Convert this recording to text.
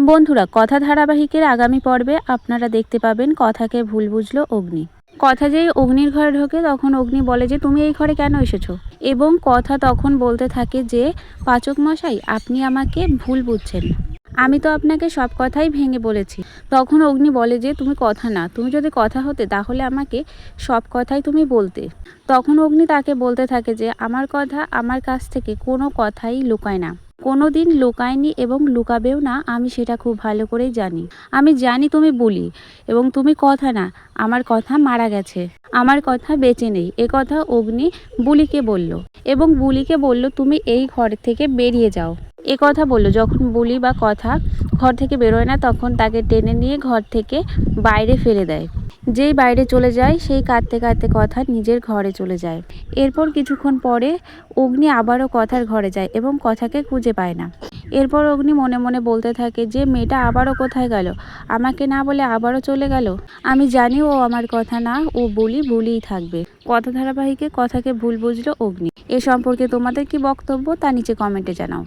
বন্ধুরা, কথা ধারাবাহিকের আগামী পর্বে আপনারা দেখতে পাবেন কথাকে ভুল বুঝলো অগ্নি। কথা যেই অগ্নির ঘরে ঢোকে তখন অগ্নি বলে যে তুমি এই ঘরে কেন এসেছো, এবং কথা তখন বলতে থাকে যে পাচক মশাই, আপনি আমাকে ভুল বুঝছেন, আমি তো আপনাকে সব কথাই ভেঙে বলেছি। তখন অগ্নি বলে যে তুমি কথা না, তুমি যদি কথা হতে তাহলে আমাকে সব কথাই তুমি বলতে। তখন অগ্নি তাকে বলতে থাকে যে আমার কথা আমার কাছ থেকে কোনো কথাই লুকায় না, কোনো দিন লুকায়নি এবং লুকাবেও না, আমি সেটা খুব ভালো করেই জানি। আমি জানি তুমি বলি এবং তুমি কথা না, আমার কথা মারা গেছে, আমার কথা বেঁচে নেই। এ কথা অগ্নি বুলিকে বলল এবং বুলিকে বলল তুমি এই ঘর থেকে বেরিয়ে যাও। এ কথা বললো যখন বুলি বা কথা ঘর থেকে বেরোয় না তখন তাকে টেনে নিয়ে ঘর থেকে বাইরে ফেলে দেয়। যেই বাইরে চলে যায় সেই কাঁদতে কাঁদতে কথা নিজের ঘরে চলে যায়। এরপর কিছুক্ষণ পরে অগ্নি আবারও কথার ঘরে যায় এবং কথাকে খুঁজে পায় না। এরপর অগ্নি মনে মনে বলতে থাকে যে মেয়েটা আবারও কোথায় গেল, আমাকে না বলে আবারও চলে গেল। আমি জানি ও আমার কথা না, ও বলিই থাকবে। কথা ধারাবাহিকে কথাকে ভুল বুঝলো অগ্নি। এ সম্পর্কে তোমাদের কি বক্তব্য তা নিচে কমেন্টে জানাও।